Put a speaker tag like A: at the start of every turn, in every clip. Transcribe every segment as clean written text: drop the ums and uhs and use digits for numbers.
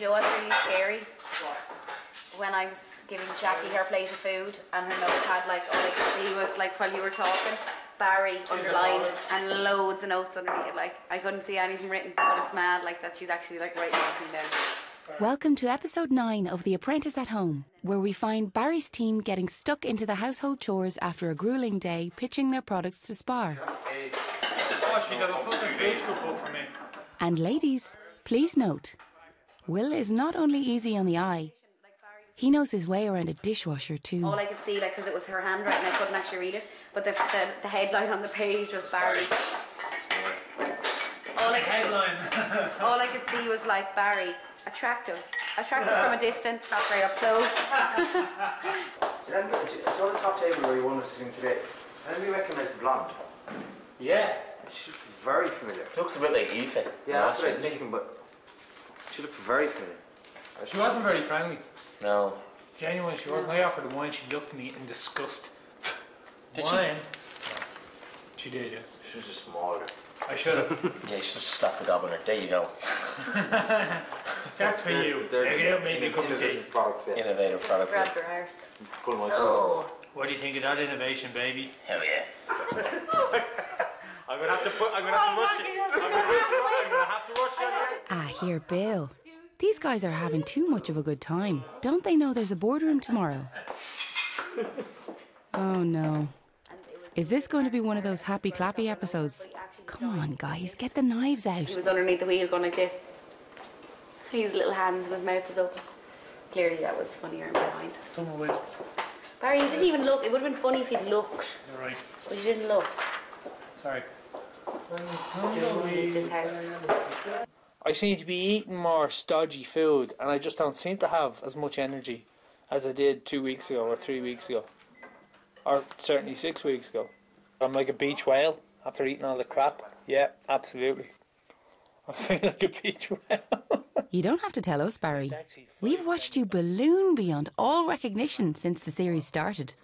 A: you know what's really scary? When I was giving Jackie her plate of food and her notes had like, all I could see was like while you were talking, Barry underlined and loads of notes underneath it. Like I couldn't see anything written, but it's mad like that she's actually like writing everything down.
B: Welcome to episode 9 of The Apprentice at Home, where we find Barry's team getting stuck into the household chores after a gruelling day pitching their products to Spar.
C: Oh, she did a fucking Facebook book for me.
B: And ladies, please note, Will is not only easy on the eye, he knows his way around a dishwasher too.
A: All I could see, like, because it was her handwriting, I couldn't actually read it, but the headline on the page was Barry. All I could see was like Barry, attractive from a distance, not very up close.
D: It's on the top table where you wanted to sing today. And we recognise the blonde.
E: Yeah.
D: She looks very familiar.
E: Looks a bit like Aoife.
D: Yeah, that's what I was thinking, but she looked very familiar.
C: She wasn't very friendly.
E: No.
C: Genuinely, she wasn't. I offered the wine, she looked at me in disgust.
E: Did
C: wine? She did, yeah.
D: She was just smaller.
C: I should have.
E: Yeah, you should have slapped the gob on her. There you go.
C: That's for you. It made me a cup of tea.
E: Innovative product.
A: Grab your arse.
E: Oh.
C: What do you think of that innovation, baby?
E: Hell yeah.
C: I'm gonna have to rush it. I'm gonna have to rush it.
B: Ah, here, Bill. These guys are having too much of a good time. Don't they know there's a boardroom tomorrow? Oh no. Is this going to be one of those happy clappy episodes? Come on, guys, get the knives out.
A: He was underneath the wheel going like this. His little hands and his mouth is open. Clearly that was funnier in my mind. Barry, you didn't even look. It would have been funny if you'd looked.
C: You're right.
A: But you didn't look.
C: Sorry.
A: Don't leave this house.
F: I seem to be eating more stodgy food and I just don't seem to have as much energy as I did 2 weeks ago or 3 weeks ago. Or certainly 6 weeks ago. I'm like a beach whale after eating all the crap. Yeah, absolutely. I feel like a beach whale.
B: You don't have to tell us, Barry. We've watched you balloon beyond all recognition since the series started.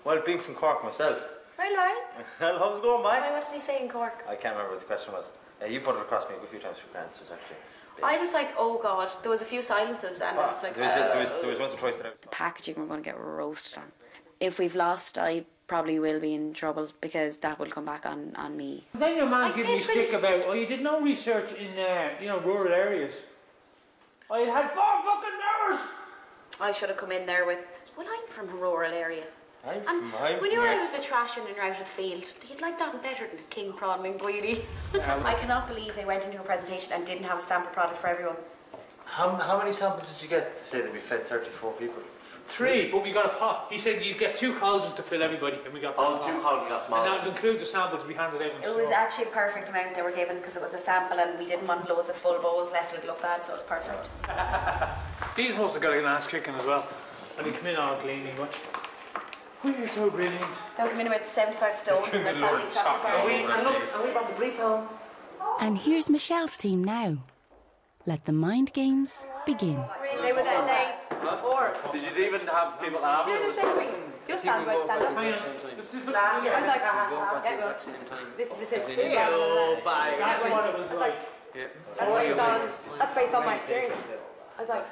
D: Well, being from Cork myself.
A: Right, Lauren.
D: How's it going, Mike?
A: What did he say in Cork?
D: I can't remember what the question was. You put it across me a good few times for grants, was actually.
A: I was like, oh god, there was a few silences and I was like,
D: there was once or twice that I was...
A: The packaging we're going to get roasted on. If we've lost, I probably will be in trouble because that will come back on me.
F: Then your man gave me stick about, you did no research in, rural areas. I had 4 fucking hours!
A: I should have come in there with, well, I'm from a rural area.
D: I'm
A: when you were out of the trashing and out of the field, you'd like that better than King Prawn and Guidi. I cannot believe they went into a presentation and didn't have a sample product for everyone.
D: How many samples did you get to say that we fed 34 people?
F: 3, but we got a pot. He said you'd get 2 cauldrons to fill everybody, and we got
E: 2 cauldrons got small.
F: And that would include the samples we handed out in
A: It was actually a perfect amount they were given because it was a sample and we didn't want loads of full bowls left. It'd look bad, so it's perfect.
F: These must have got an ass kicking as well. And they come in all gleaming much. Oh, you're so brilliant.
A: They'll come in about 75 stone and they're fatty chocolate bars.
D: And we brought the brief home.
B: And here's Michelle's team now. Let the mind games begin.
A: They were then or
E: Did you even have people after?
A: do the same thing. You'll stand by stand up. I was like, this is it.
F: That's what it was like.
G: That's based on my experience. I was like,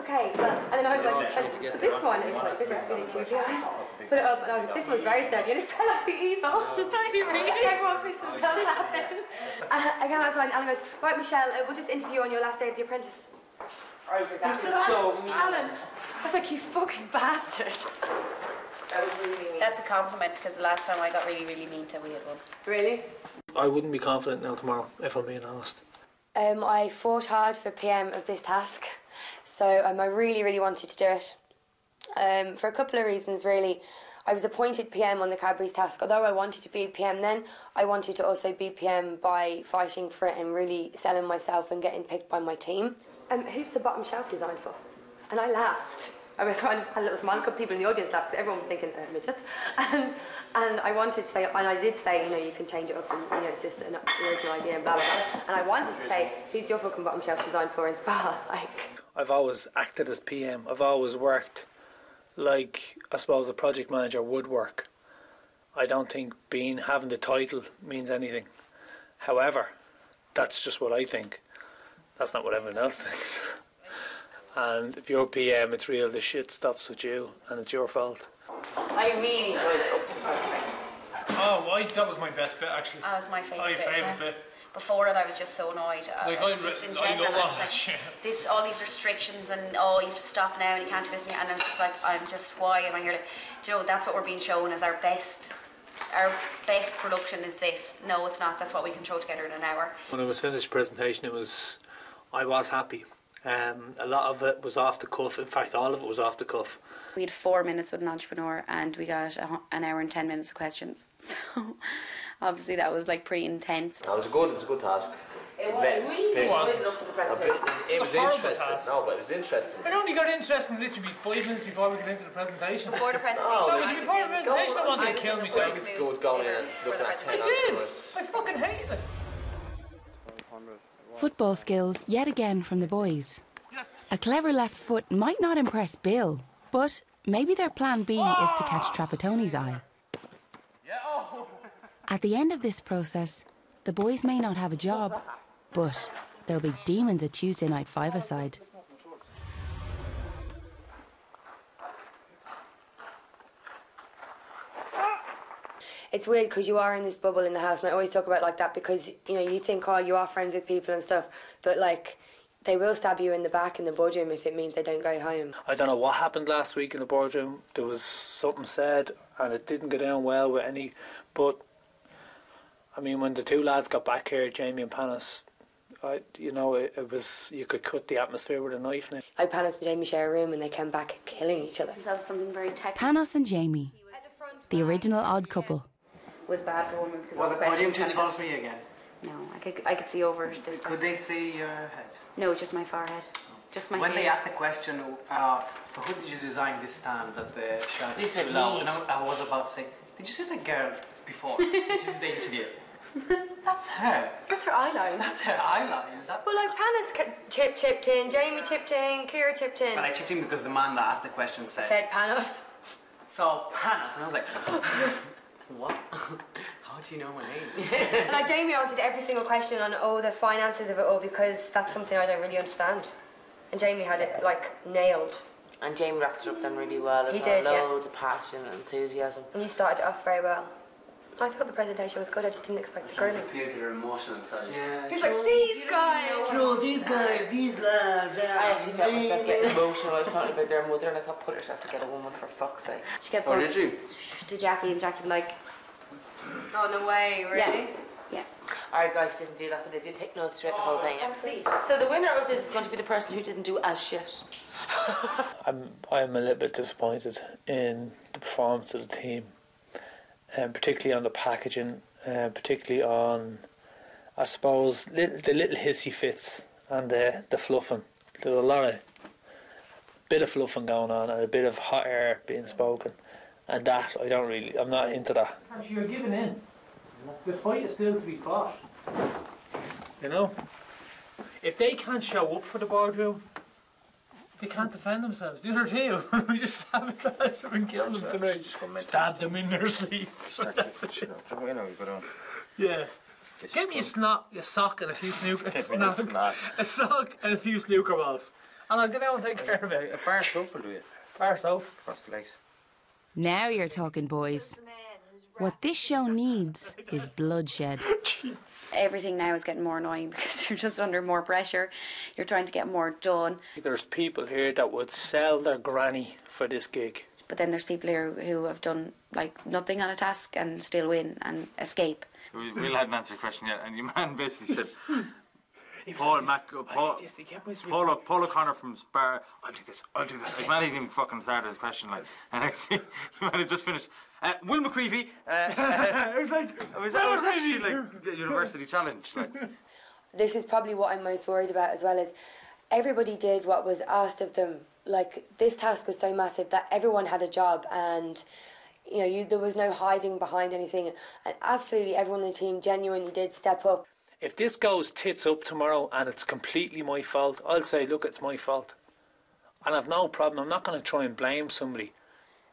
G: okay, and then I was like, this one is like different between the 2 guys. Put it up, and I was like, this one's very steady, and it fell off the easel. Everyone pissed themselves laughing. I came outside, and Alan goes, right, Michelle, we'll just interview on your last day of The Apprentice.
F: I was like, that was so mean.
G: Alan, I was like, you fucking bastard.
A: That was really mean. That's a compliment because the last time I got really, really mean to we had one.
G: Really?
F: I wouldn't be confident now tomorrow, if I'm being honest.
G: I fought hard for PM of this task, so I really, really wanted to do it. For a couple of reasons, really. I was appointed PM on the Cadbury's task. Although I wanted to be PM then, I wanted to also be PM by fighting for it and really selling myself and getting picked by my team. Who's the bottom shelf designed for? And I laughed. I was trying to have a little smile, a couple of people in the audience laughed because everyone was thinking, midgets. And I wanted to say, and I did say, you can change it up and, it's just an original idea and blah, blah, blah. And I wanted to say, who's your fucking bottom shelf designed for in Spa?
F: I've always acted as PM. I've always worked like, I suppose, a project manager would work. I don't think having the title means anything. However, that's just what I think. That's not what everyone else thinks. And if you're PM, it's real, the shit stops with you, and it's your fault.
H: I really enjoyed it up to the present.
F: Oh, that was my best bit, actually.
A: That was my favourite bit.
F: Favourite bit.
A: Before it, I was just so annoyed. Just in general, I was like, all these restrictions and you have to stop now and you can't do this, and I was just like, why am I here? Do you know, that's what we're being shown as our best production is this. No, it's not. That's what we can throw together in an hour.
F: When I was finished presentation, I was happy. A lot of it was off the cuff. In fact, all of it was off the cuff.
I: We had 4 minutes with an entrepreneur and we got an hour and 10 minutes of questions. So obviously that was like pretty intense.
E: It was a good task.
H: It really wasn't up to the presentation.
E: It was interesting. No, but it was interesting.
F: It only got interesting literally 5 minutes before we got into the presentation.
A: Before the presentation.
F: Before the presentation, I wanted to kill myself.
E: I think it's good going in and looking at 10 entrepreneurs.
F: I fucking hate it.
B: Football skills yet again from the boys. A clever left foot might not impress Bill, but maybe their plan B is to catch Trapattoni's eye. At the end of this process, the boys may not have a job, but they'll be demons at Tuesday night five-a-side.
G: It's weird because you are in this bubble in the house, and I always talk about it like that because, you know, you think, oh, you are friends with people and stuff, but, like, they will stab you in the back in the boardroom if it means they don't go home.
F: I don't know what happened last week in the boardroom. There was something said and it didn't go down well with any, but I mean, when the two lads got back here, Jamie and Panis, it was, you could cut the atmosphere with a knife now.
G: Like Panis and Jamie share a room and they came back killing each other.
A: That was something very technical.
B: Panos and Jamie, the original odd couple.
A: Was bad for women because
D: Was the podium too tall for you again?
A: No, I could see over this.
D: Could they see your head?
A: No, just my forehead. Just my
D: When
A: head.
D: they asked the question, for who did you design this stand that the shelf is too low? And I was about to say, did you see the girl before? Which is the interview. That's her.
A: That's her eyeline.
D: That's her eyeline.
G: Well, like Panis chipped in, Jamie chipped in, Kira chipped in.
D: But I chipped in because the man that asked the question said
G: Panos.
D: So Panos, and I was like, what? How do you know my name?
G: Like Jamie answered every single question on the finances of it all because that's something I don't really understand. And Jamie had it like nailed.
H: And Jamie wrapped it up then really well as
G: He
H: well.
G: did, yeah.
H: Loads of passion and enthusiasm.
G: And you started it off very well. I thought the presentation was good, I just didn't expect the girling.
D: Your emotion inside. Yeah.
G: He was like, these guys!
D: True, these guys, these lads,
H: I actually felt myself getting emotional. I was talking about their mother and I thought, put yourself together, woman, for fuck's sake.
A: She kept
E: Oh,
A: going
E: did you?
A: to Jackie, and Jackie was like,
G: Oh, no way, really?
A: yeah.
H: Our guys didn't do that, but they did take notes throughout the whole thing. So the winner of this is going to be the person who didn't do as shit.
F: I'm a little bit disappointed in the performance of the team, and particularly on the packaging, particularly on, I suppose, the little hissy fits and the fluffing. There's a bit of fluffing going on and a bit of hot air being spoken, and that I'm not into that. You're giving in. The fight is still to be fought. You know, if they can't show up for the boardroom, they can't defend themselves. The other team, we just sabotaged them and killed them tonight. Stab them in their sleep. Yeah. Get me a sock and a few snooker balls, and I'll get out and take care of it.
D: A bar soap will do it.
F: Bar soap.
D: Across the legs.
B: Now you're talking, boys. What this show needs is bloodshed.
I: Everything now is getting more annoying because you're just under more pressure. You're trying to get more done.
F: There's people here that would sell their granny for this gig.
I: But then there's people here who have done like nothing on a task and still win and escape.
C: We'll hadn't answered your question yet, and your man basically said, Paul O'Connor from Spar, I'll do this. Like, man, he didn't even fucking start his question, like, and actually, man had just finished. Will McCreevy, it was actually like a university challenge, like.
G: This is probably what I'm most worried about as well, is everybody did what was asked of them. Like, this task was so massive that everyone had a job, and you know, there was no hiding behind anything, and absolutely everyone in the team genuinely did step up.
F: If this goes tits up tomorrow and it's completely my fault, I'll say, look, it's my fault. And I've no problem. I'm not going to try and blame somebody.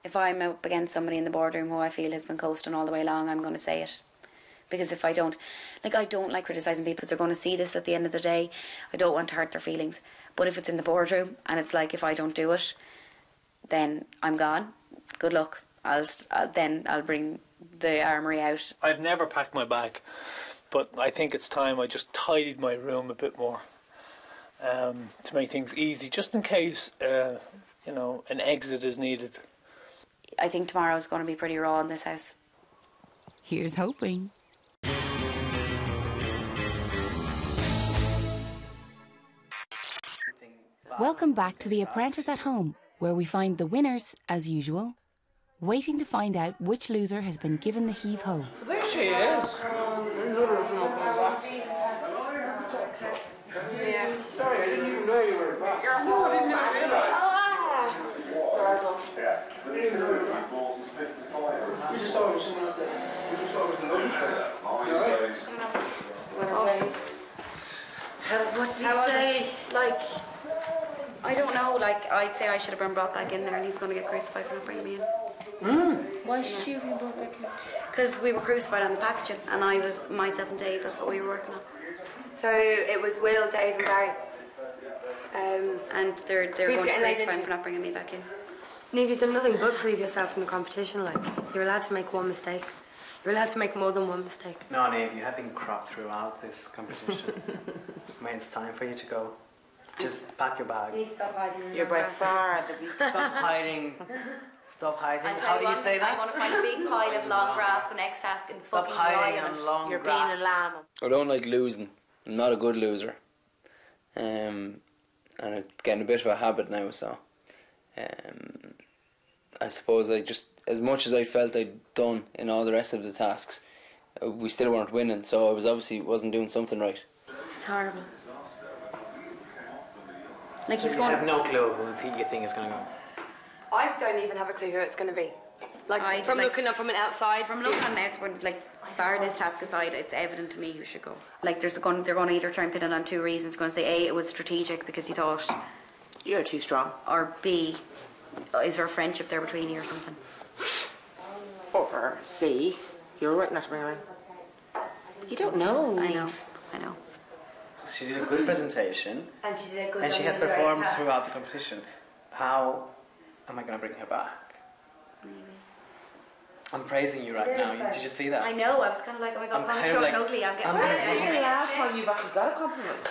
I: If I'm up against somebody in the boardroom who I feel has been coasting all the way along, I'm going to say it. Because if I don't like criticising people because they're going to see this at the end of the day. I don't want to hurt their feelings. But if it's in the boardroom and it's like, if I don't do it, then I'm gone. Good luck. Then I'll bring the armoury out.
F: I've never packed my bag, but I think it's time I just tidied my room a bit more to make things easy, just in case, an exit is needed.
I: I think tomorrow's going to be pretty raw in this house.
B: Here's hoping. Welcome back to The Apprentice at Home, where we find the winners, as usual, waiting to find out which loser has been given the heave-ho.
D: There she is.
J: Sorry, I didn't even know you were back. No, I didn't even We just thought it was someone out there. We just thought it was the lunch.
H: What did he say?
I: Like, I don't know, I'd say I should have been brought back in there and he's going to get crucified for not bringing me in.
H: Why should you be brought back in?
I: Because we were crucified on the packaging and I was, myself and Dave, that's what we were working on.
G: So it was Will, Dave and Barry.
I: And they're going to crucify him for not bringing me back in.
G: Neve, you've done nothing but prove yourself in the competition. Like, you're allowed to make one mistake. You're allowed to make more than one mistake.
D: No, Neve, you have been cropped throughout this competition. I mean, it's time for you to go. Just pack your bag.
G: You need to stop hiding.
H: You're by far the
D: Stop hiding. Stop hiding. How do you say that?
A: I'm going to find a big pile of long grass the next task and
D: Stop hiding on long
H: You're
D: grass.
H: being a lamb.
E: I don't like losing. I'm not a good loser. And it's getting a bit of a habit now, so I suppose I just, as much as I felt I'd done in all the rest of the tasks, we still weren't winning, so I wasn't doing something right.
I: It's horrible. Like
D: You have no clue who you think is going to go.
G: I don't even have a clue who it's going to be. Looking up from an outside.
I: From looking on the outside, bar this task aside, it's evident to me who should go. Like, they're going to either try and pin it on two reasons. They're going to say, A, it was strategic because he thought...
H: You're too strong.
I: Or B, is there a friendship there between you or something?
H: Or C, you're right not to bring her in. You don't know.
I: I know.
D: She did a good presentation.
G: And she did a good
D: And she has performed throughout the competition. How am I going to bring her back? I'm praising you right now. Did you see that?
A: I know, I was kind of like, oh my god,
D: I'm
A: I'm
D: kind of
A: short
D: like-
A: and ugly, I'm getting
H: When the last time you've actually got a compliment?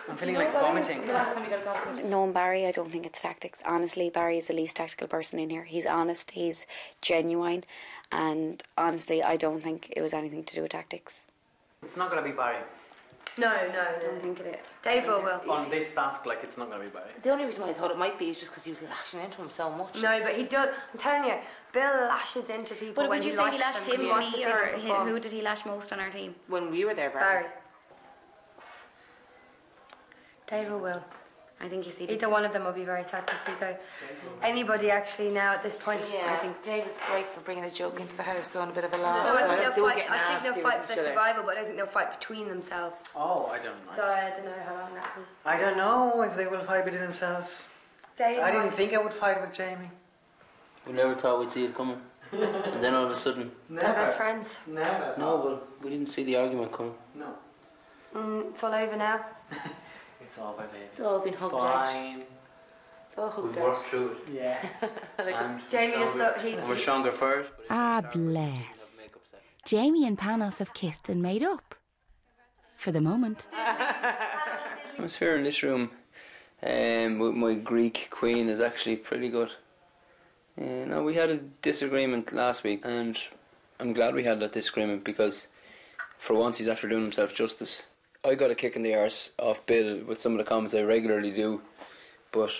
D: I'm feeling like vomiting.
H: The last time you got a compliment?
I: Knowing Barry, I don't think it's tactics. Honestly, Barry is the least tactical person in here. He's honest, he's genuine, and honestly, I don't think it was anything to do with tactics.
D: It's not going to be Barry.
G: No.
I: I don't think it is.
G: Dave or Will?
D: On this task, like, it's not going to be Barry.
H: The only reason why I thought it might be is just because he was lashing into him so much.
G: No, but he does. I'm telling you, Bill lashes into people
I: But
G: when
I: would you
G: he
I: say
G: likes
I: he lashed
G: them, 'cause
I: him,
G: he wants to
I: me,
G: see them
I: or
G: perform.
I: who did he lash most on our team?
H: When we were there,
G: Barry. Dave or Will?
I: I think you see
G: Either one of them will be very sad to see go. Anybody actually now at this point,
H: Yeah,
G: I think.
H: Dave is great for bringing a joke into the house, doing a bit of a laugh.
G: No, I think
H: They
G: they'll
H: were
G: fight.
H: getting
G: I think
H: nasty
G: they'll fight
H: with
G: for
H: each
G: their
H: other.
G: survival, but I don't think they'll fight between themselves.
D: Oh, I don't know.
G: So I don't know how long that will.
D: I don't know if they will fight between themselves.
G: Dave,
D: I didn't think I would fight with Jamie.
E: We never thought we'd see it coming. And then all of a sudden...
G: they're best friends.
D: Never.
E: No, but we didn't see the argument coming.
D: No.
G: It's all over now.
D: It's all by babe.
H: It's all been hugged out.
D: Fine.
H: It's all hugged
E: We've
H: out.
E: worked through it.
D: Yeah. And
G: Jamie just thought he'd.
E: And we're stronger for it.
B: Bless. Jamie and Panos have kissed and made up. For the moment.
E: Atmosphere in this room with my Greek queen is actually pretty good. No, we had a disagreement last week, and I'm glad we had that disagreement because for once he's after doing himself justice. I got a kick in the arse off Bill with some of the comments I regularly do, but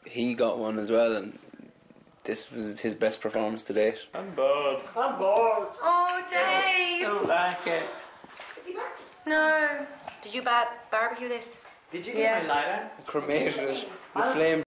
E: he got one as well, and this was his best performance to date.
F: I'm bored.
G: Oh, Dave!
F: I don't like it.
G: Is he back? No.
I: Did you barbecue this?
D: did you get my lighter?
E: Cremated it. The flame